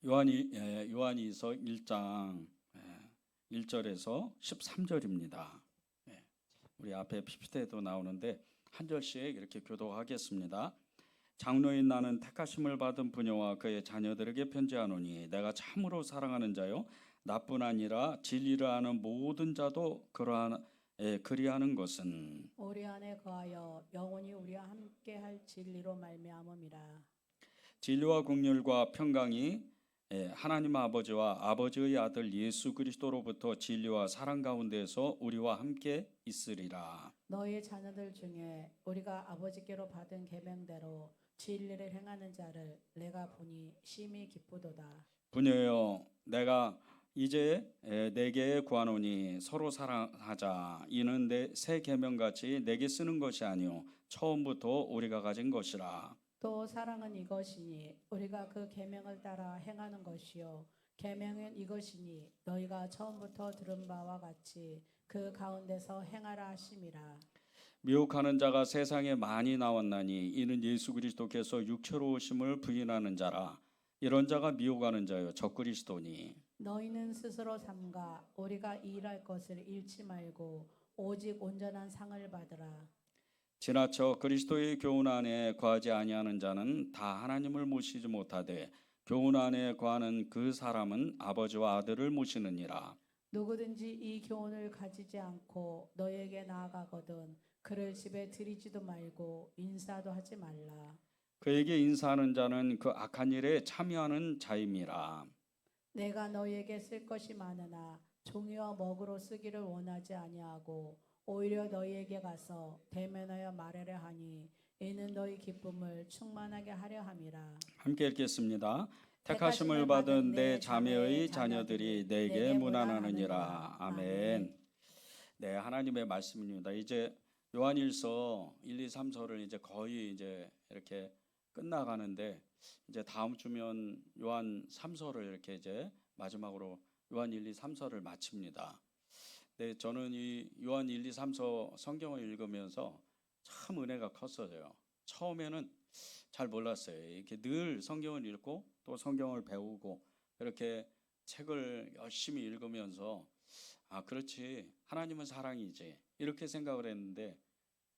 요한이서 1장 1절에서 13절입니다. 우리 앞에 PPT에도 나오는데 한 절씩 이렇게 교독하겠습니다. 장로인 나는 택하심을 받은 부녀와 그의 자녀들에게 편지하노니 내가 참으로 사랑하는 자요 나뿐 아니라 진리를 아는 모든 자도 그리하는 것은 우리 안에 거하여 영원히 우리와 함께할 진리로 말미암음이라. 진리와 긍휼과 평강이 하나님 아버지와 아버지의 아들 예수 그리스도로부터 진리와 사랑 가운데서 우리와 함께 있으리라. 너희 자녀들 중에 우리가 아버지께로 받은 계명대로 진리를 행하는 자를 내가 보니 심히 기쁘도다. 부녀여 내가 이제 내게 구하노니 서로 사랑하자. 이는 내 새 계명같이 내게 쓰는 것이 아니요 처음부터 우리가 가진 것이라. 또 사랑은 이것이니 우리가 그 계명을 따라 행하는 것이요 계명은 이것이니 너희가 처음부터 들은 바와 같이 그 가운데서 행하라 하심이라. 미혹하는 자가 세상에 많이 나왔나니 이는 예수 그리스도께서 육체로 오심을 부인하는 자라. 이런 자가 미혹하는 자요 적그리스도니. 너희는 스스로 삼가 우리가 일할 것을 잃지 말고 오직 온전한 상을 받으라. 지나쳐 그리스도의 교훈 안에 거하지 아니하는 자는 다 하나님을 모시지 못하되 교훈 안에 거하는 그 사람은 아버지와 아들을 모시느니라. 누구든지 이 교훈을 가지지 않고 너희에게 나아가거든 그를 집에 들이지도 말고 인사도 하지 말라. 그에게 인사하는 자는 그 악한 일에 참여하는 자임이라. 내가 너희에게 쓸 것이 많으나 종이와 먹으로 쓰기를 원하지 아니하고 오히려 너희에게 가서 대면하여 말하려 하니 이는 너희 기쁨을 충만하게 하려 함이라. 함께 읽겠습니다. 택하심을 받은 내 자매의 자녀들이 내게 문안하느니라. 아멘. 네, 하나님의 말씀입니다. 이제 요한일서 1, 2, 3서를 이제 거의 이제 이렇게 끝나가는데 이제 다음 주면 요한 3서를 이렇게 이제 마지막으로 요한 1, 2, 3서를 마칩니다. 네, 저는 이 요한 1, 2, 3서 성경을 읽으면서 참 은혜가 컸어요. 처음에는 잘 몰랐어요. 이렇게 늘 성경을 읽고 또 성경을 배우고 이렇게 책을 열심히 읽으면서 아, 그렇지. 하나님은 사랑이지. 이렇게 생각을 했는데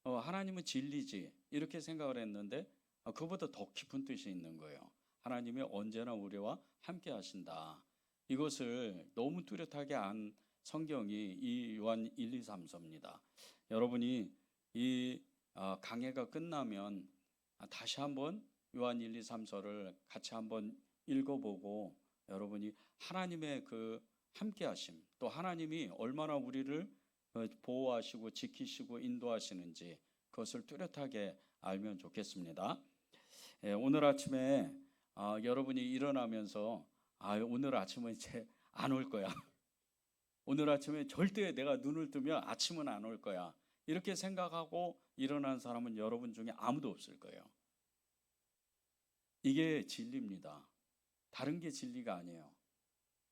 하나님은 진리지. 이렇게 생각을 했는데 그보다 더 깊은 뜻이 있는 거예요. 하나님이 언제나 우리와 함께 하신다. 이것을 너무 뚜렷하게 안 성경이 이 요한 1, 2, 3서입니다. 여러분이 이 강해가 끝나면 다시 한번 요한 1, 2, 3서를 같이 한번 읽어보고 여러분이 하나님의 그 함께하심 또 하나님이 얼마나 우리를 보호하시고 지키시고 인도하시는지 그것을 뚜렷하게 알면 좋겠습니다. 오늘 아침에 여러분이 일어나면서 오늘 아침은 이제 안 올 거야. 오늘 아침에 절대 내가 눈을 뜨면 아침은 안 올 거야. 이렇게 생각하고 일어난 사람은 여러분 중에 아무도 없을 거예요. 이게 진리입니다. 다른 게 진리가 아니에요.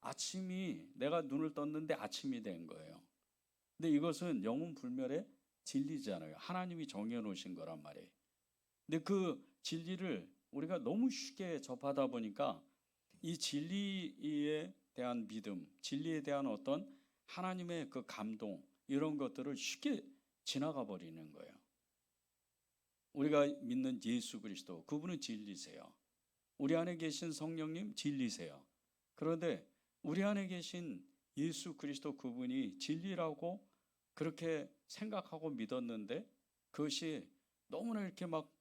아침이 내가 눈을 떴는데 아침이 된 거예요. 근데 이것은 영혼 불멸의 진리잖아요. 하나님이 정해 놓으신 거란 말이에요. 근데 그 진리를 우리가 너무 쉽게 접하다 보니까 이 진리에 대한 믿음, 진리에 대한 어떤 하나님의 그 감동 이런 것들을 쉽게 지나가 버리는 거예요. 우리가 믿는 예수 그리스도 그분은 진리세요. 우리 안에 계신 성령님 진리세요. 그런데 우리 안에 계신 예수 그리스도 그분이 진리라고 그렇게 생각하고 믿었는데 그것이 너무나 이렇게 막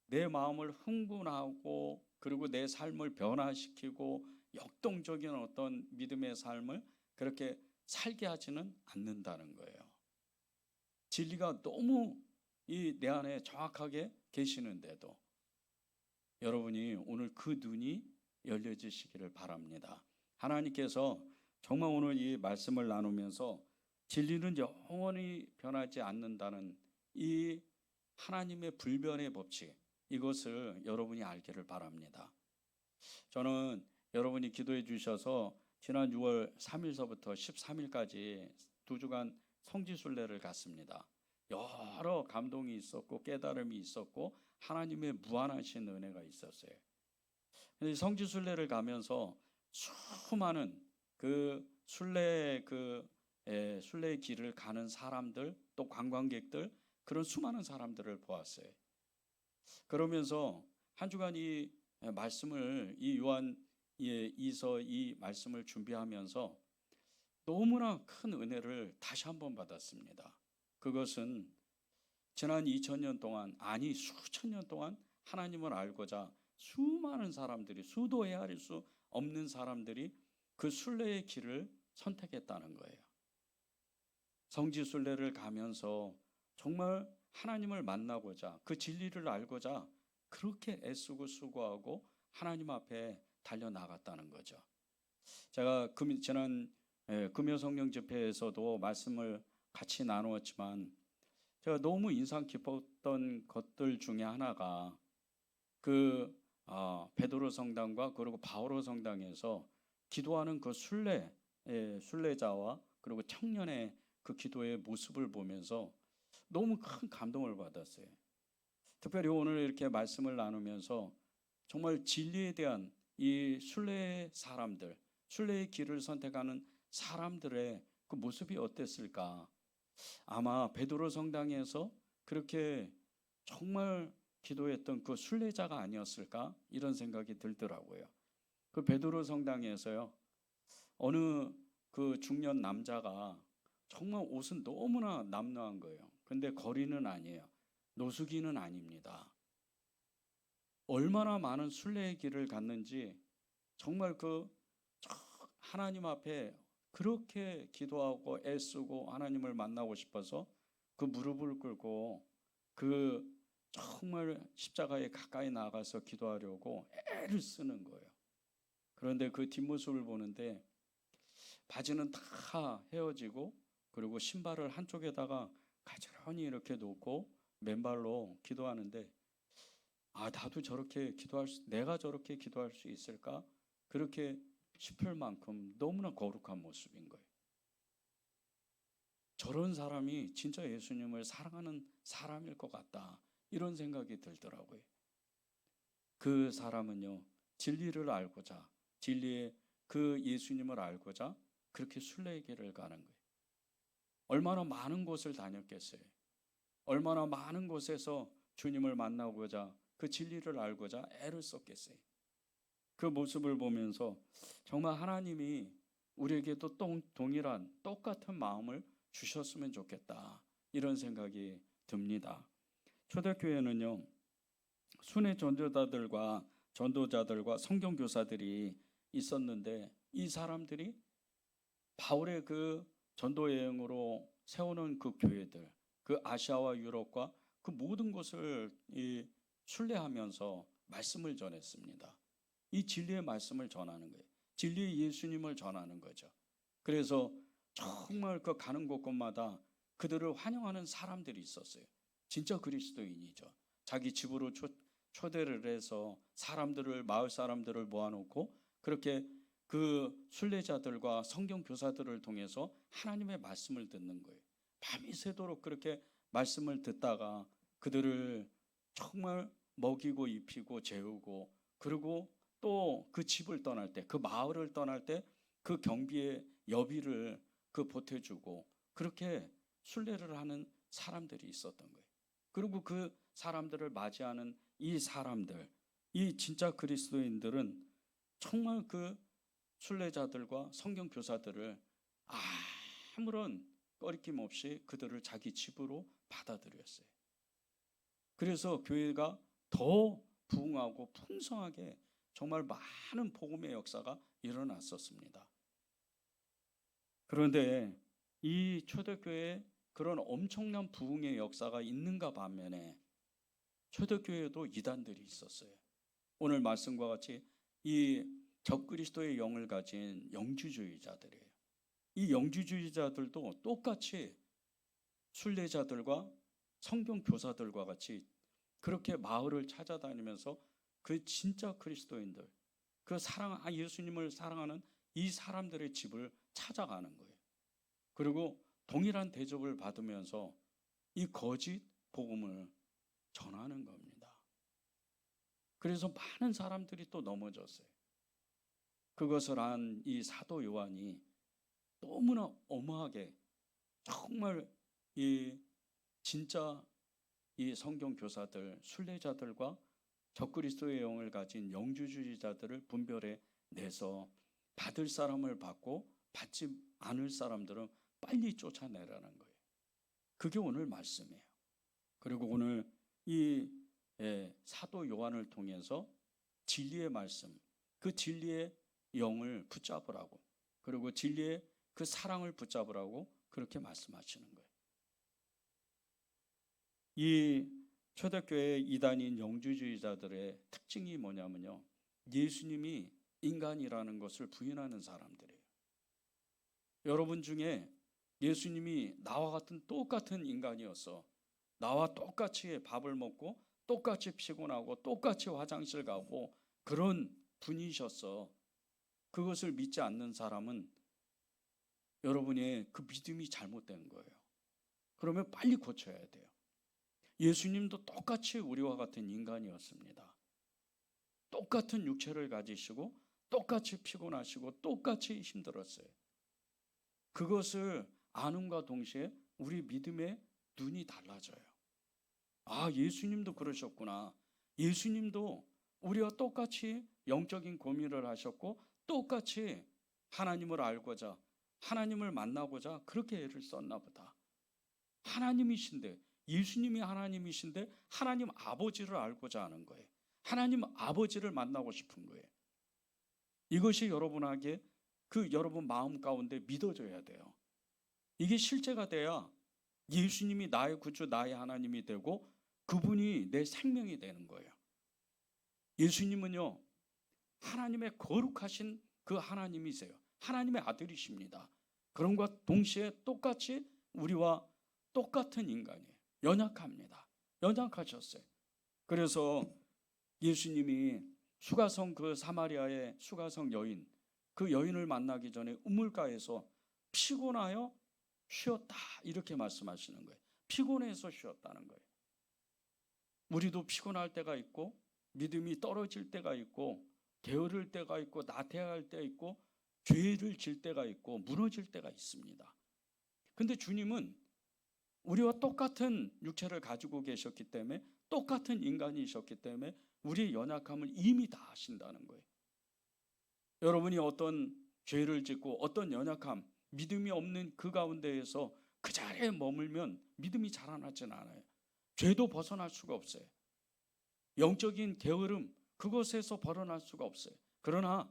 내 마음을 흥분하고 그리고 내 삶을 변화시키고 역동적인 어떤 믿음의 삶을 그렇게 살게 하지는 않는다는 거예요. 진리가 너무 내 안에 정확하게 계시는데도 여러분이 오늘 그 눈이 열려지시기를 바랍니다. 하나님께서 정말 오늘 이 말씀을 나누면서 진리는 영원히 변하지 않는다는 이 하나님의 불변의 법칙 이것을 여러분이 알기를 바랍니다. 저는 여러분이 기도해 주셔서 지난 6월 3일서부터 13일까지 2주간 성지순례를 갔습니다. 여러 감동이 있었고 깨달음이 있었고 하나님의 무한하신 은혜가 있었어요. 성지순례를 가면서 수많은 그 순례의 순례의 길을 가는 사람들, 또 관광객들, 그런 수많은 사람들을 보았어요. 그러면서 한 주간 이 말씀을, 이 요한 이서 이 말씀을 준비하면서 너무나 큰 은혜를 다시 한번 받았습니다. 그것은 지난 2000년 동안, 아니 수천 년 동안 하나님을 알고자 수많은 사람들이, 수도 헤아릴 수 없는 사람들이 그 순례의 길을 선택했다는 거예요. 성지 순례를 가면서 정말 하나님을 만나고자, 그 진리를 알고자 그렇게 애쓰고 수고하고 하나님 앞에 달려나갔다는 거죠. 제가 지난 금요 성령 집회에서도 말씀을 같이 나누었지만, 제가 너무 인상 깊었던 것들 중에 하나가 그 베드로 성당과 그리고 바오로 성당에서 기도하는 그 순례자와 그리고 청년의 그 기도의 모습을 보면서 너무 큰 감동을 받았어요. 특별히 오늘 이렇게 말씀을 나누면서 정말 진리에 대한 이 순례의 사람들, 순례의 길을 선택하는 사람들의 그 모습이 어땠을까? 아마 베드로 성당에서 그렇게 정말 기도했던 그 순례자가 아니었을까? 이런 생각이 들더라고요. 그 베드로 성당에서요, 어느 그 중년 남자가 정말 옷은 너무나 남루한 거예요. 근데 거리는 아니에요. 노숙인은 아닙니다. 얼마나 많은 순례의 길을 갔는지 정말 그 하나님 앞에 그렇게 기도하고 애쓰고 하나님을 만나고 싶어서 그 무릎을 꿇고 그 정말 십자가에 가까이 나가서 기도하려고 애를 쓰는 거예요. 그런데 그 뒷모습을 보는데 바지는 다 헤어지고, 그리고 신발을 한쪽에다가 가지런히 이렇게 놓고 맨발로 기도하는데, 나도 내가 저렇게 기도할 수 있을까? 그렇게 싶을 만큼 너무나 거룩한 모습인 거예요. 저런 사람이 진짜 예수님을 사랑하는 사람일 것 같다, 이런 생각이 들더라고요. 그 사람은요, 진리를 알고자, 진리의 그 예수님을 알고자 그렇게 순례의 길을 가는 거예요. 얼마나 많은 곳을 다녔겠어요. 얼마나 많은 곳에서 주님을 만나고자, 그 진리를 알고자 애를 썼겠어요. 그 모습을 보면서 정말 하나님이 우리에게도 동일한 똑같은 마음을 주셨으면 좋겠다, 이런 생각이 듭니다. 초대교회는요, 순회 전도자들과 성경교사들이 있었는데, 이 사람들이 바울의 그 전도 여행으로 세우는 그 교회들, 그 아시아와 유럽과 그 모든 곳을 순례하면서 말씀을 전했습니다. 이 진리의 말씀을 전하는 거예요. 진리의 예수님을 전하는 거죠. 그래서 정말 그 가는 곳곳마다 그들을 환영하는 사람들이 있었어요. 진짜 그리스도인이죠. 자기 집으로 초대를 해서 마을 사람들을 모아놓고 그렇게 그 순례자들과 성경 교사들을 통해서 하나님의 말씀을 듣는 거예요. 밤이 새도록 그렇게 말씀을 듣다가 그들을 정말 먹이고 입히고 재우고, 그리고 또 그 집을 떠날 때, 그 마을을 떠날 때 그 경비의 여비를 보태주고, 그렇게 순례를 하는 사람들이 있었던 거예요. 그리고 그 사람들을 맞이하는 이 사람들, 이 진짜 그리스도인들은 정말 그 순례자들과 성경 교사들을 아무런 꺼리낌 없이 그들을 자기 집으로 받아들였어요. 그래서 교회가 더 부흥하고 풍성하게 정말 많은 복음의 역사가 일어났었습니다. 그런데 이 초대교회에 그런 엄청난 부흥의 역사가 있는가 반면에 초대교회에도 이단들이 있었어요. 오늘 말씀과 같이 이 적그리스도의 영을 가진 영주주의자들이에요. 이 영주주의자들도 똑같이 순례자들과 성경 교사들과 같이 그렇게 마을을 찾아다니면서 그 진짜 그리스도인들, 그 예수님을 사랑하는 이 사람들의 집을 찾아가는 거예요. 그리고 동일한 대접을 받으면서 이 거짓 복음을 전하는 겁니다. 그래서 많은 사람들이 또 넘어졌어요. 그것을 한 이 사도 요한이 너무나 엄하게 정말 이 진짜 이 성경 교사들, 순례자들과 적그리스도의 영을 가진 영주주의자들을 분별해 내서 받을 사람을 받고 받지 않을 사람들은 빨리 쫓아내라는 거예요. 그게 오늘 말씀이에요. 그리고 오늘 이 사도 요한을 통해서 진리의 말씀, 그 진리의 영을 붙잡으라고, 그리고 진리의 그 사랑을 붙잡으라고 그렇게 말씀하시는 거예요. 이 초대교회 이단인 영주주의자들의 특징이 뭐냐면요, 예수님이 인간이라는 것을 부인하는 사람들이에요. 여러분 중에 예수님이 나와 같은 똑같은 인간이어서 나와 똑같이 밥을 먹고 똑같이 피곤하고 똑같이 화장실 가고 그런 분이셔서 그것을 믿지 않는 사람은 여러분의 그 믿음이 잘못된 거예요. 그러면 빨리 고쳐야 돼요. 예수님도 똑같이 우리와 같은 인간이었습니다. 똑같은 육체를 가지시고 똑같이 피곤하시고 똑같이 힘들었어요. 그것을 아는과 동시에 우리 믿음의 눈이 달라져요. 아, 예수님도 그러셨구나. 예수님도 우리와 똑같이 영적인 고민을 하셨고 똑같이 하나님을 알고자, 하나님을 만나고자 그렇게 애를 썼나 보다. 하나님이신데, 예수님이 하나님이신데 하나님 아버지를 알고자 하는 거예요. 하나님 아버지를 만나고 싶은 거예요. 이것이 여러분에게 그 여러분 마음 가운데 믿어져야 돼요. 이게 실제가 돼야 예수님이 나의 구주, 나의 하나님이 되고 그분이 내 생명이 되는 거예요. 예수님은요, 하나님의 거룩하신 그 하나님이세요. 하나님의 아들이십니다. 그런과 동시에 똑같이 우리와 똑같은 인간이에요. 연약합니다. 연약하셨어요. 그래서 예수님이 수가성 그 사마리아의 수가성 여인, 그 여인을 만나기 전에 우물가에서 피곤하여 쉬었다 이렇게 말씀하시는 거예요. 피곤해서 쉬었다는 거예요. 우리도 피곤할 때가 있고 믿음이 떨어질 때가 있고 게으를 때가 있고 나태할 때 있고 죄를 질 때가 있고 무너질 때가 있습니다. 근데 주님은 우리와 똑같은 육체를 가지고 계셨기 때문에 똑같은 인간이셨기 때문에 우리의 연약함을 이미 다 아신다는 거예요. 여러분이 어떤 죄를 짓고 어떤 연약함, 믿음이 없는 그 가운데에서 그 자리에 머물면 믿음이 자라나지는 않아요. 죄도 벗어날 수가 없어요. 영적인 게으름, 그것에서 벗어날 수가 없어요. 그러나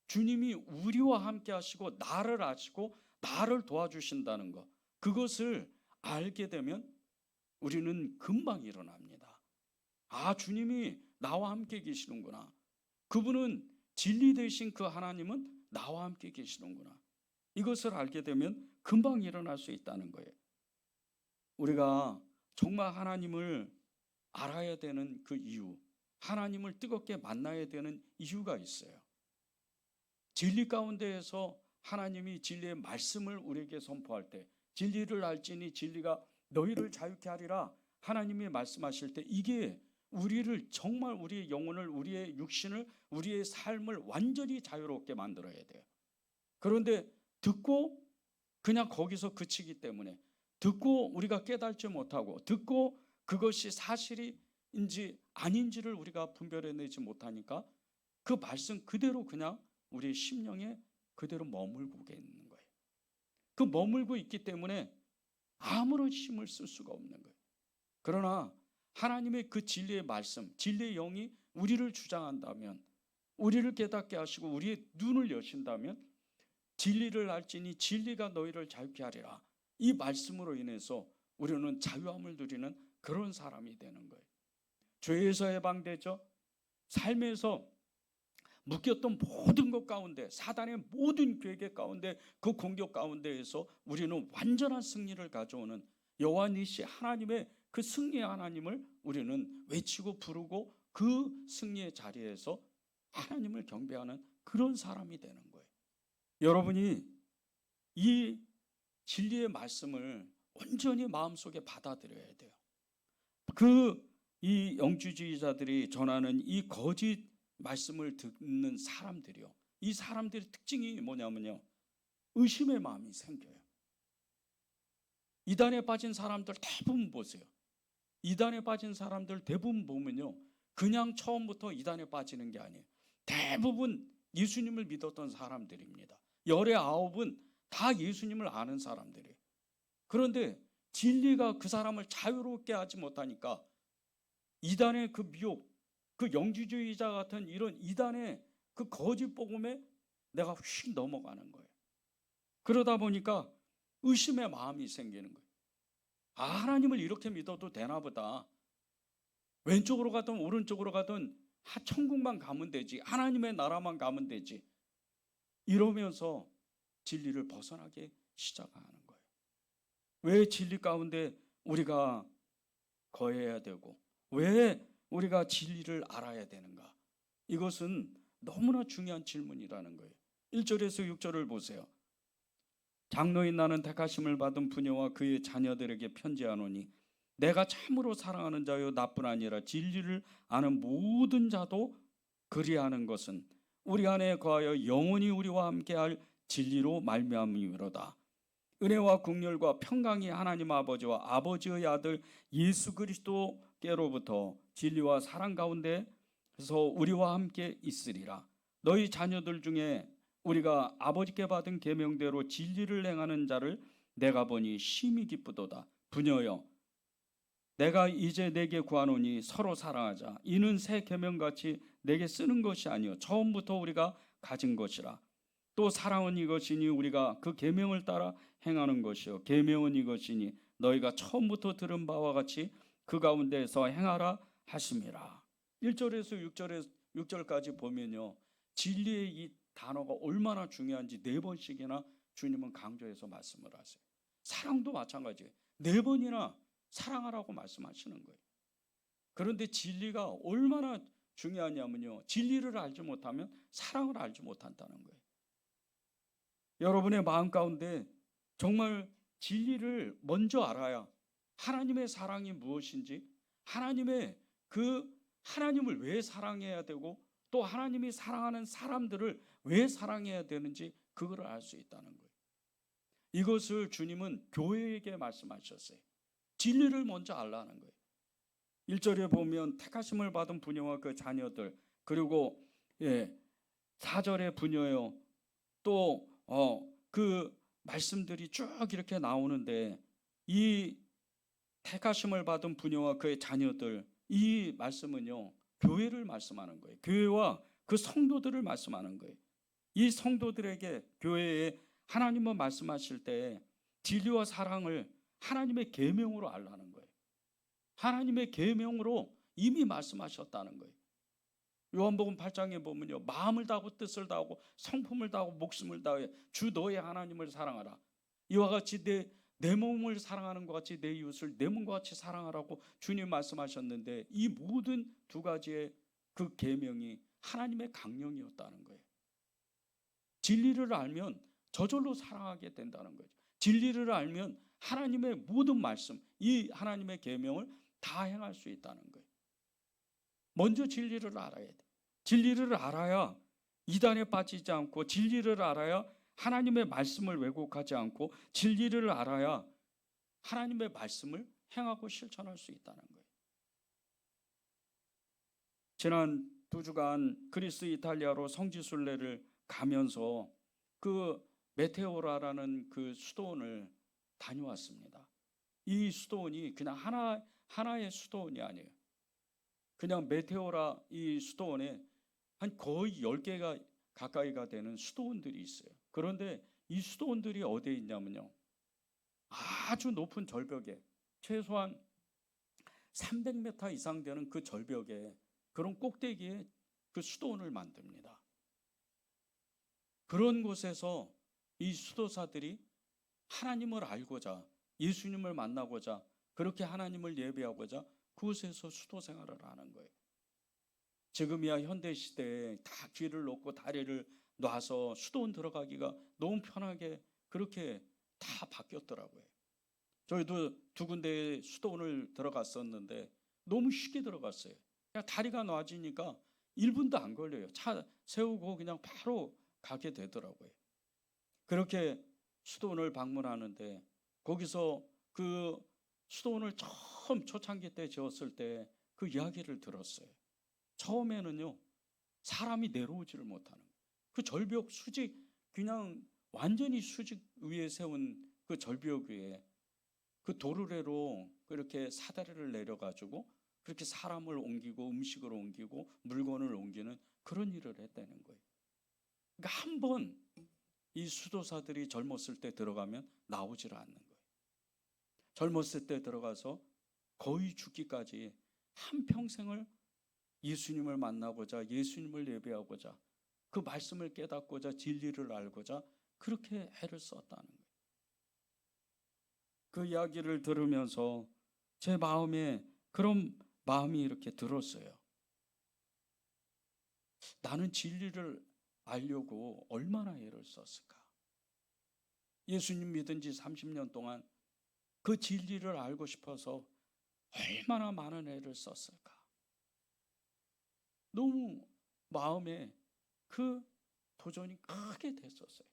주님이 우리와 함께 하시고 나를 아시고 나를 도와주신다는 것, 그것을 알게 되면 우리는 금방 일어납니다. 아, 주님이 나와 함께 계시는구나. 그분은 진리 되신 그 하나님은 나와 함께 계시는구나. 이것을 알게 되면 금방 일어날 수 있다는 거예요. 우리가 정말 하나님을 알아야 되는 그 이유, 하나님을 뜨겁게 만나야 되는 이유가 있어요. 진리 가운데에서 하나님이 진리의 말씀을 우리에게 선포할 때, 진리를 알지니 진리가 너희를 자유케 하리라 하나님이 말씀하실 때, 이게 우리를 정말 우리의 영혼을, 우리의 육신을, 우리의 삶을 완전히 자유롭게 만들어야 돼요. 그런데 듣고 그냥 거기서 그치기 때문에, 듣고 우리가 깨닫지 못하고, 듣고 그것이 사실인지 아닌지를 우리가 분별해내지 못하니까 그 말씀 그대로 그냥 우리의 심령에 그대로 머물고 있는 거예요. 그 머물고 있기 때문에 아무런 힘을 쓸 수가 없는 거예요. 그러나 하나님의 그 진리의 말씀, 진리의 영이 우리를 주장한다면, 우리를 깨닫게 하시고 우리의 눈을 여신다면, 진리를 알지니 진리가 너희를 자유케 하리라, 이 말씀으로 인해서 우리는 자유함을 누리는 그런 사람이 되는 거예요. 죄에서 해방되죠. 삶에서 묶였던 모든 것 가운데, 사단의 모든 계획 가운데, 그 공격 가운데에서 우리는 완전한 승리를 가져오는 여호와니시 하나님의 그 승리의 하나님을 우리는 외치고 부르고 그 승리의 자리에서 하나님을 경배하는 그런 사람이 되는 거예요. 여러분이 이 진리의 말씀을 온전히 마음속에 받아들여야 돼요. 이 영주주의자들이 전하는 이 거짓 말씀을 듣는 사람들이요. 이 사람들의 특징이 뭐냐면요. 의심의 마음이 생겨요. 이단에 빠진 사람들 대부분 보세요. 이단에 빠진 사람들 대부분 보면요. 그냥 처음부터 이단에 빠지는 게 아니에요. 대부분 예수님을 믿었던 사람들입니다. 열의 아홉은 다 예수님을 아는 사람들이에요. 그런데 진리가 그 사람을 자유롭게 하지 못하니까 이단의 그 미혹, 그 영지주의자 같은 이런 이단의 그 거짓 복음에 내가 휙 넘어가는 거예요. 그러다 보니까 의심의 마음이 생기는 거예요. 아, 하나님을 이렇게 믿어도 되나 보다. 왼쪽으로 가든 오른쪽으로 가든 천국만 가면 되지. 하나님의 나라만 가면 되지. 이러면서 진리를 벗어나기 시작하는 거예요. 왜 진리 가운데 우리가 거해야 되고 왜 우리가 진리를 알아야 되는가? 이것은 너무나 중요한 질문이라는 거예요. 1절에서 6절을 보세요. 장로인 나는 택하심을 받은 부녀와 그의 자녀들에게 편지하노니 내가 참으로 사랑하는 자요 나뿐 아니라 진리를 아는 모든 자도 그리하는 것은 우리 안에 거하여 영원히 우리와 함께할 진리로 말미암음이로다. 은혜와 국률과 평강이 하나님 아버지와 아버지의 아들 예수 그리스도께로부터 진리와 사랑 가운데서 우리와 함께 있으리라. 너희 자녀들 중에 우리가 아버지께 받은 계명대로 진리를 행하는 자를 내가 보니 심히 기쁘도다. 부녀여, 내가 이제 내게 구하노니 서로 사랑하자. 이는 새 계명같이 내게 쓰는 것이 아니요 처음부터 우리가 가진 것이라. 또 사랑은 이것이니 우리가 그 계명을 따라 행하는 것이요 계명은 이것이니 너희가 처음부터 들은 바와 같이 그 가운데에서 행하라 하심이라. 1절에서 6절까지 보면요, 진리의 이 단어가 얼마나 중요한지 4번씩이나 주님은 강조해서 말씀을 하세요. 사랑도 마찬가지예요. 4번이나 사랑하라고 말씀하시는 거예요. 그런데 진리가 얼마나 중요하냐면요, 진리를 알지 못하면 사랑을 알지 못한다는 거예요. 여러분의 마음 가운데 정말 진리를 먼저 알아야 하나님의 사랑이 무엇인지, 하나님을 왜 사랑해야 되고 또 하나님이 사랑하는 사람들을 왜 사랑해야 되는지 그걸 알 수 있다는 거예요. 이것을 주님은 교회에게 말씀하셨어요. 진리를 먼저 알라는 거예요. 1절에 보면 택하심을 받은 부녀와 그 자녀들, 그리고 4절에 부녀요, 또 그 말씀들이 쭉 이렇게 나오는데 이 택하심을 받은 부녀와 그의 자녀들, 이 말씀은요 교회를 말씀하는 거예요. 교회와 그 성도들을 말씀하는 거예요. 이 성도들에게 교회에 하나님은 말씀하실 때 진리와 사랑을 하나님의 계명으로 알라는 거예요. 하나님의 계명으로 이미 말씀하셨다는 거예요. 요한복음 8장에 보면요, 마음을 다하고 뜻을 다하고 성품을 다하고 목숨을 다해 주 너의 하나님을 사랑하라. 이와 같이 내 몸을 사랑하는 것 같이 내 이웃을 내 몸과 같이 사랑하라고 주님 말씀하셨는데, 이 모든 두 가지의 그 계명이 하나님의 강령이었다는 거예요. 진리를 알면 저절로 사랑하게 된다는 거죠. 진리를 알면 하나님의 모든 말씀, 이 하나님의 계명을 다 행할 수 있다는 거예요. 먼저 진리를 알아야 돼. 진리를 알아야 이단에 빠지지 않고, 진리를 알아야 하나님의 말씀을 왜곡하지 않고, 진리를 알아야 하나님의 말씀을 행하고 실천할 수 있다는 거예요. 지난 2주간 그리스 이탈리아로 성지순례를 가면서 그 메테오라라는 그 수도원을 다녀왔습니다. 이 수도원이 그냥 하나의 수도원이 아니에요. 그냥 메테오라 이 수도원에 한 거의 10개가 가까이가 되는 수도원들이 있어요. 그런데 이 수도원들이 어디에 있냐면요, 아주 높은 절벽에, 최소한 300m 이상 되는 그 절벽에, 그런 꼭대기에 그 수도원을 만듭니다. 그런 곳에서 이 수도사들이 하나님을 알고자, 예수님을 만나고자, 그렇게 하나님을 예배하고자 그곳에서 수도 생활을 하는 거예요. 지금이야 현대 시대에 다 길을 놓고 다리를 놔서 수도원 들어가기가 너무 편하게 그렇게 다 바뀌었더라고요. 저희도 2군데의 수도원을 들어갔었는데 너무 쉽게 들어갔어요. 그냥 다리가 놔지니까 1분도 안 걸려요. 차 세우고 그냥 바로 가게 되더라고요. 그렇게 수도원을 방문하는데 거기서 그 수도원을 처음 초창기 때 지었을 때 그 이야기를 들었어요. 처음에는요, 사람이 내려오지를 못하는 거예요. 그 절벽 수직, 그냥 완전히 수직 위에 세운 그 절벽 위에 그 도르래로 그렇게 사다리를 내려가지고 그렇게 사람을 옮기고 음식을 옮기고 물건을 옮기는 그런 일을 했다는 거예요. 그러니까 한 번 이 수도사들이 젊었을 때 들어가면 나오지를 않는 거예요. 젊었을 때 들어가서 거의 죽기까지 한평생을 예수님을 만나고자, 예수님을 예배하고자, 그 말씀을 깨닫고자, 진리를 알고자 그렇게 애를 썼다는 거예요. 그 이야기를 들으면서 제 마음에 그런 마음이 이렇게 들었어요. 나는 진리를 알려고 얼마나 애를 썼을까? 예수님 믿은 지 30년 동안 그 진리를 알고 싶어서 얼마나 많은 애를 썼을까? 너무 마음에 그 도전이 크게 됐었어요.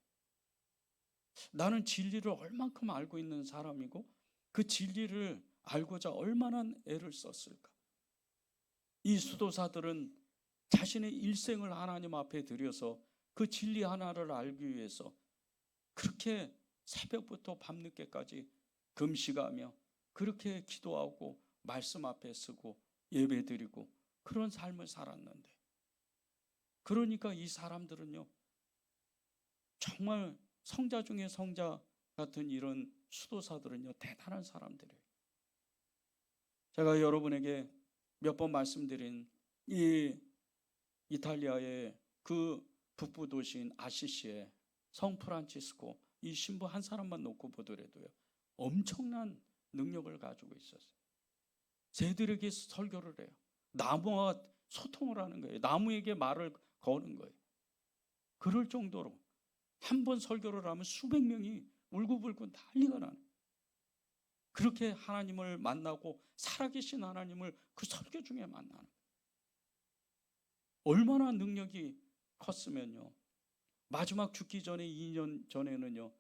나는 진리를 얼만큼 알고 있는 사람이고 그 진리를 알고자 얼마나 애를 썼을까? 이 수도사들은 자신의 일생을 하나님 앞에 들여서 그 진리 하나를 알기 위해서 그렇게 새벽부터 밤늦게까지 금식하며 그렇게 기도하고 말씀 앞에 서고 예배드리고 그런 삶을 살았는데, 그러니까 이 사람들은요 정말 성자 중에 성자 같은 이런 수도사들은요 대단한 사람들이에요. 제가 여러분에게 몇 번 말씀드린 이 이탈리아의 그 북부 도시인 아시시의 성 프란치스코, 이 신부 한 사람만 놓고 보더라도요 엄청난 능력을 가지고 있었어요. 새들에게 설교를 해요. 나무와 소통을 하는 거예요. 나무에게 말을 거는 거예요. 그럴 정도로 한 번 설교를 하면 수백 명이 울고불고 난리가 나는 거예요. 그렇게 하나님을 만나고 살아계신 하나님을 그 설교 중에 만나는 거예요. 얼마나 능력이 컸으면요, 마지막 죽기 전에 2년 전에는요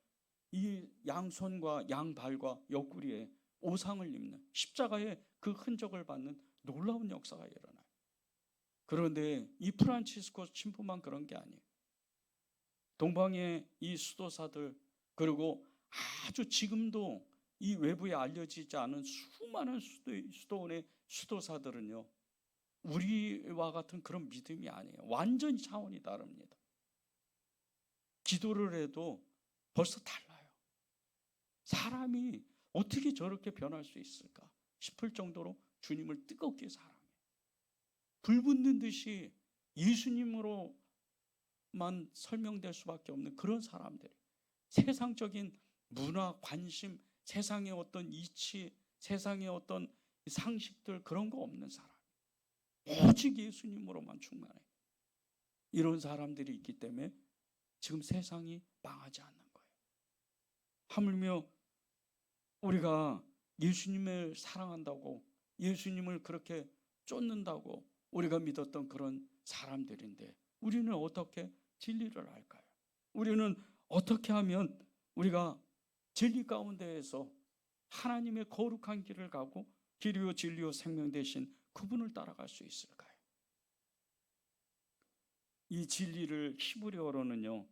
이 양손과 양발과 옆구리에 오상을 입는, 십자가의 그 흔적을 받는 놀라운 역사가 일어나요. 그런데 이 프란치스코 신부만 그런 게 아니에요. 동방의 이 수도사들, 그리고 아주 지금도 이 외부에 알려지지 않은 수많은 수도원의 수도사들은요 우리와 같은 그런 믿음이 아니에요. 완전히 차원이 다릅니다. 기도를 해도 벌써 달라요. 사람이 어떻게 저렇게 변할 수 있을까 싶을 정도로 주님을 뜨겁게 사랑해요. 불붙는 듯이 예수님으로만 설명될 수밖에 없는 그런 사람들이, 세상적인 문화, 관심, 세상의 어떤 이치, 세상의 어떤 상식들 그런 거 없는 사람, 오직 예수님으로만 충만해요. 이런 사람들이 있기 때문에 지금 세상이 망하지 않는 거예요. 하물며 우리가 예수님을 사랑한다고, 예수님을 그렇게 쫓는다고 우리가 믿었던 그런 사람들인데 우리는 어떻게 진리를 알까요? 우리는 어떻게 하면 우리가 진리 가운데에서 하나님의 거룩한 길을 가고 길이요 진리요 생명 되신 그분을 따라갈 수 있을까요? 이 진리를 히브리어로는요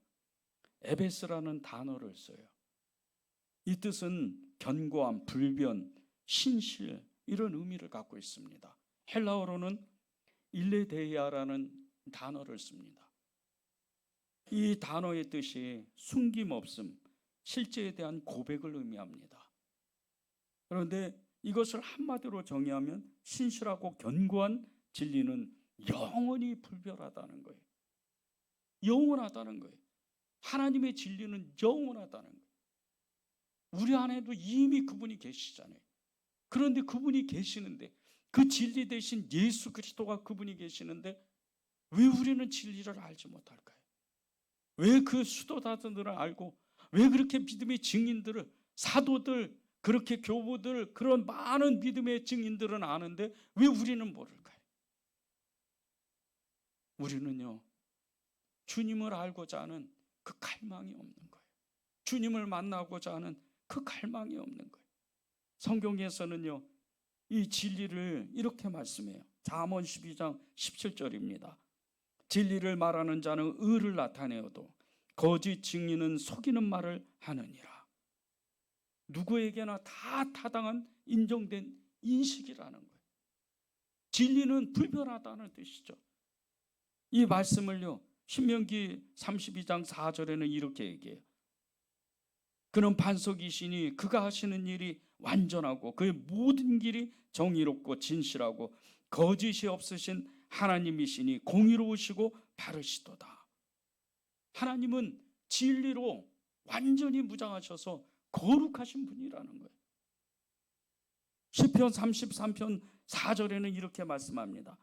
에베스라는 단어를 써요. 이 뜻은 견고함, 불변, 신실 이런 의미를 갖고 있습니다. 헬라어로는 일레데이아라는 단어를 씁니다. 이 단어의 뜻이 숨김없음, 실제에 대한 고백을 의미합니다. 그런데 이것을 한마디로 정의하면 신실하고 견고한 진리는 영원히 불변하다는 거예요. 영원하다는 거예요. 하나님의 진리는 영원하다는 거예요. 우리 안에도 이미 그분이 계시잖아요. 그런데 그분이 계시는데, 그 진리 대신 예수 그리스도가 그분이 계시는데 왜 우리는 진리를 알지 못할까요? 왜 그 수도사들을 알고, 왜 그렇게 믿음의 증인들을, 사도들, 그렇게 교부들, 그런 많은 믿음의 증인들은 아는데 왜 우리는 모를까요? 우리는요, 주님을 알고자 하는 그 갈망이 없는 거예요. 주님을 만나고자 하는 그 갈망이 없는 거예요. 성경에서는요, 이 진리를 이렇게 말씀해요. 잠언 12장 17절입니다. 진리를 말하는 자는 의를 나타내어도 거짓 증인은 속이는 말을 하느니라. 누구에게나 다 타당한 인정된 인식이라는 거예요. 진리는 불변하다는 뜻이죠. 이 말씀을요, 신명기 32장 4절에는 이렇게 얘기해요. 그는 반석이시니 그가 하시는 일이 완전하고 그의 모든 길이 정의롭고 진실하고 거짓이 없으신 하나님이시니 공의로우시고 바르시도다. 하나님은 진리로 완전히 무장하셔서 거룩하신 분이라는 거예요. 시편 33편 4절에는 이렇게 말씀합니다.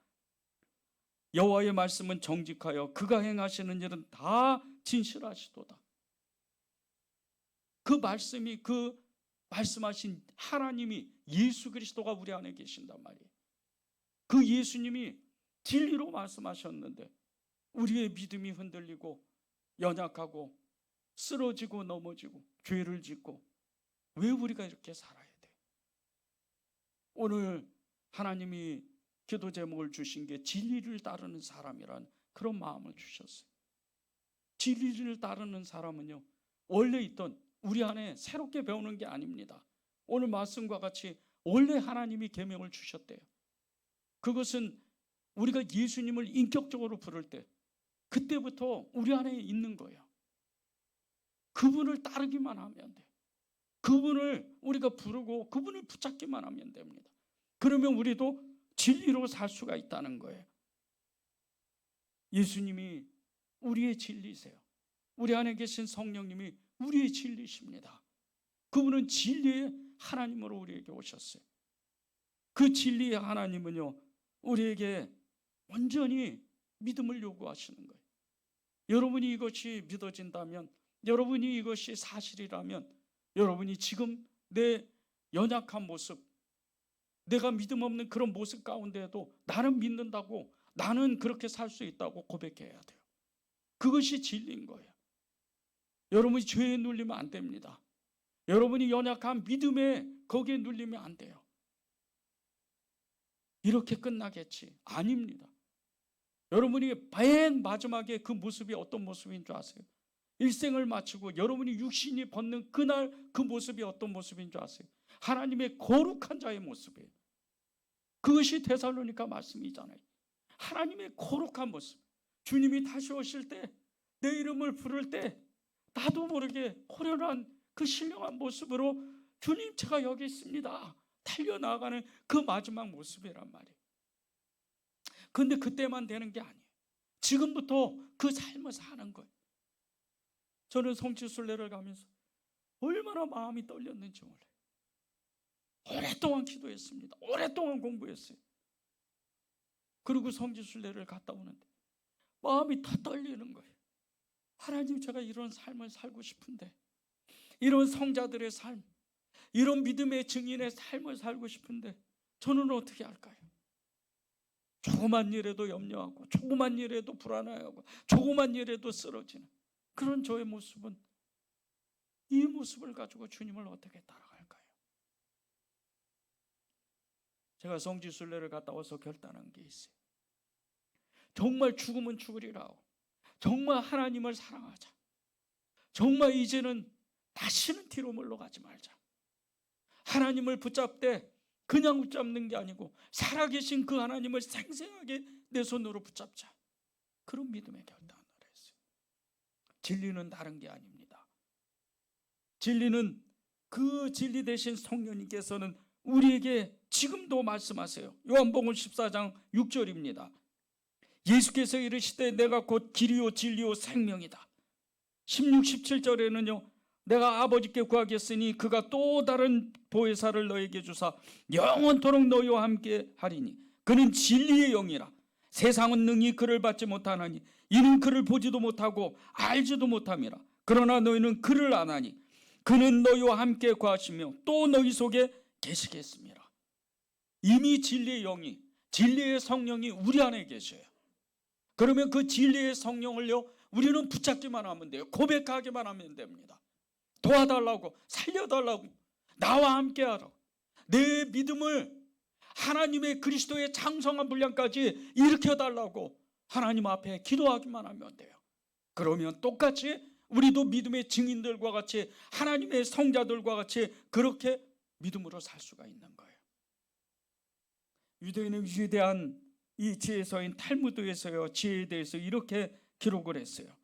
여호와의 말씀은 정직하여 그가 행하시는 일은 다 진실하시도다. 그 말씀이, 그 말씀하신 하나님이, 예수 그리스도가 우리 안에 계신단 말이에요. 그 예수님이 진리로 말씀하셨는데 우리의 믿음이 흔들리고 연약하고 쓰러지고 넘어지고 죄를 짓고 왜 우리가 이렇게 살아야 돼? 오늘 하나님이 기도 제목을 주신 게 진리를 따르는 사람이란 그런 마음을 주셨어요. 진리를 따르는 사람은요, 원래 있던 우리 안에 새롭게 배우는 게 아닙니다. 오늘 말씀과 같이 원래 하나님이 계명을 주셨대요. 그것은 우리가 예수님을 인격적으로 부를 때 그때부터 우리 안에 있는 거예요. 그분을 따르기만 하면 돼요. 그분을 우리가 부르고 그분을 붙잡기만 하면 됩니다. 그러면 우리도 진리로 살 수가 있다는 거예요. 예수님이 우리의 진리세요. 우리 안에 계신 성령님이 우리의 진리십니다. 그분은 진리의 하나님으로 우리에게 오셨어요. 그 진리의 하나님은요, 우리에게 온전히 믿음을 요구하시는 거예요. 여러분이 이것이 믿어진다면, 여러분이 이것이 사실이라면, 여러분이 지금 내 연약한 모습, 내가 믿음 없는 그런 모습 가운데에도 나는 믿는다고, 나는 그렇게 살 수 있다고 고백해야 돼요. 그것이 진리인 거예요. 여러분이 죄에 눌리면 안 됩니다. 여러분이 연약한 믿음에 거기에 눌리면 안 돼요. 이렇게 끝나겠지? 아닙니다. 여러분이 맨 마지막에 그 모습이 어떤 모습인 줄 아세요? 일생을 마치고 여러분이 육신이 벗는 그날 그 모습이 어떤 모습인 줄 아세요? 하나님의 거룩한 자의 모습이에요. 그것이 데살로니가 말씀이잖아요. 하나님의 거룩한 모습. 주님이 다시 오실 때, 내 이름을 부를 때 나도 모르게 호련한 그 신령한 모습으로 주님 제가 여기 있습니다, 달려나가는 그 마지막 모습이란 말이에요. 그런데 그때만 되는 게 아니에요. 지금부터 그 삶을 사는 거예요. 저는 성지순례를 가면서 얼마나 마음이 떨렸는지 몰라요. 오랫동안 기도했습니다. 오랫동안 공부했어요. 그리고 성지순례를 갔다 오는데 마음이 더 떨리는 거예요. 하나님, 제가 이런 삶을 살고 싶은데, 이런 성자들의 삶, 이런 믿음의 증인의 삶을 살고 싶은데 저는 어떻게 할까요? 조그만 일에도 염려하고, 조그만 일에도 불안해하고, 조그만 일에도 쓰러지는 그런 저의 모습은, 이 모습을 가지고 주님을 어떻게 따라갈까요? 제가 성지순례를 갔다 와서 결단한 게 있어요. 정말 죽으면 죽으리라고, 정말 하나님을 사랑하자. 정말 이제는 다시는 뒤로 물러가지 말자. 하나님을 붙잡되 그냥 붙잡는 게 아니고 살아계신 그 하나님을 생생하게 내 손으로 붙잡자. 그런 믿음의 결단을 했어요. 진리는 다른 게 아닙니다. 진리는, 그 진리 되신 성령님께서는 우리에게 지금도 말씀하세요. 요한복음 14장 6절입니다. 예수께서 이르시되 내가 곧 길이요 진리요 생명이다. 16, 17절에는요, 내가 아버지께 구하겠으니 그가 또 다른 보혜사를 너에게 주사 영원토록 너희와 함께 하리니 그는 진리의 영이라. 세상은 능히 그를 받지 못하나니 이는 그를 보지도 못하고 알지도 못함이라. 그러나 너희는 그를 아나니 그는 너희와 함께 거하시며 또 너희 속에 계시겠습니다. 이미 진리의 영이, 진리의 성령이 우리 안에 계셔요. 그러면 그 진리의 성령을요, 우리는 붙잡기만 하면 돼요. 고백하기만 하면 됩니다. 도와달라고, 살려달라고, 나와 함께하라고, 내 믿음을 하나님의 그리스도의 장성한 분량까지 일으켜달라고 하나님 앞에 기도하기만 하면 돼요. 그러면 똑같이 우리도 믿음의 증인들과 같이, 하나님의 성자들과 같이 그렇게 믿음으로 살 수가 있는 거예요. 유대인은 위대한 이 지혜서인 탈무드에서요, 지혜에 대해서 이렇게 기록을 했어요.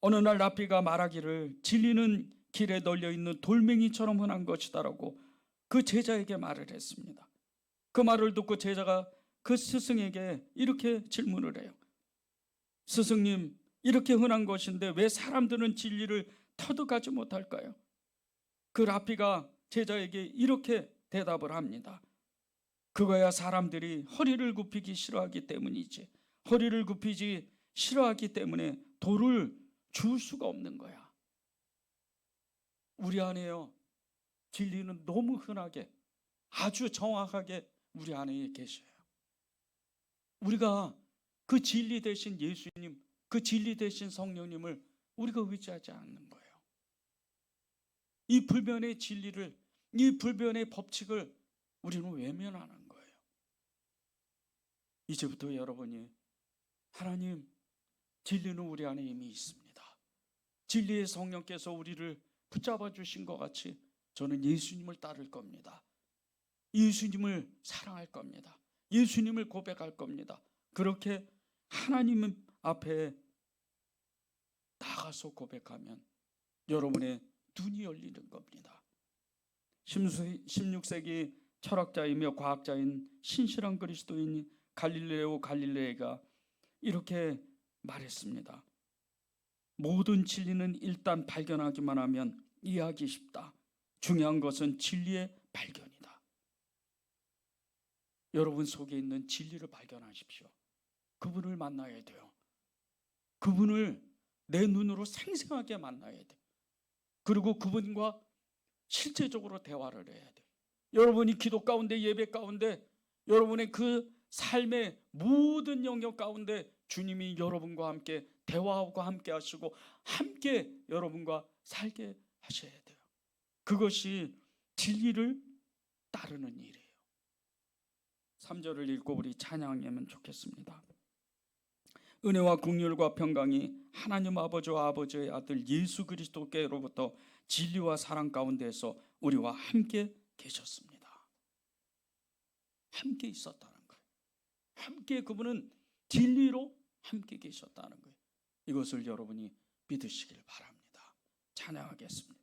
어느 날 랍비가 말하기를 진리는 길에 널려있는 돌멩이처럼 흔한 것이다라고 그 제자에게 말을 했습니다. 그 말을 듣고 제자가 그 스승에게 이렇게 질문을 해요. 스승님, 이렇게 흔한 것인데 왜 사람들은 진리를 터득하지 못할까요? 그 랍비가 제자에게 이렇게 대답을 합니다. 그거야 사람들이 허리를 굽히기 싫어하기 때문이지. 허리를 굽히지 싫어하기 때문에 돌을 줄 수가 없는 거야. 우리 안에요, 진리는 너무 흔하게, 아주 정확하게 우리 안에 계셔요. 우리가 그 진리 대신 예수님, 그 진리 대신 성령님을 우리가 의지하지 않는 거예요. 이 불변의 진리를, 이 불변의 법칙을 우리는 외면하는 거예요. 이제부터 여러분이 하나님, 진리는 우리 안에 이미 있습니다. 진리의 성령께서 우리를 붙잡아 주신 것 같이 저는 예수님을 따를 겁니다. 예수님을 사랑할 겁니다. 예수님을 고백할 겁니다. 그렇게 하나님 앞에 나가서 고백하면 여러분의 눈이 열리는 겁니다. 16세기 철학자이며 과학자인 신실한 그리스도인 갈릴레오 갈릴레이가 이렇게 말했습니다. 모든 진리는 일단 발견하기만 하면 이해하기 쉽다. 중요한 것은 진리의 발견이다. 여러분 속에 있는 진리를 발견하십시오. 그분을 만나야 돼요. 그분을 내 눈으로 생생하게 만나야 돼요. 그리고 그분과 실제적으로 대화를 해야 돼요. 여러분이 기도 가운데, 예배 가운데, 여러분의 그 삶의 모든 영역 가운데 주님이 여러분과 함께 대화하고 함께 하시고 함께 여러분과 살게 하셔야 돼요. 그것이 진리를 따르는 일이에요. 3절을 읽고 우리 찬양하면 좋겠습니다. 은혜와 긍휼과 평강이 하나님 아버지와 아버지의 아들 예수 그리스도께로부터 진리와 사랑 가운데에서 우리와 함께 계셨습니다. 함께 있었다는 거예요. 함께 그분은 진리로 함께 계셨다는 거예요. 이것을 여러분이 믿으시길 바랍니다. 찬양하겠습니다.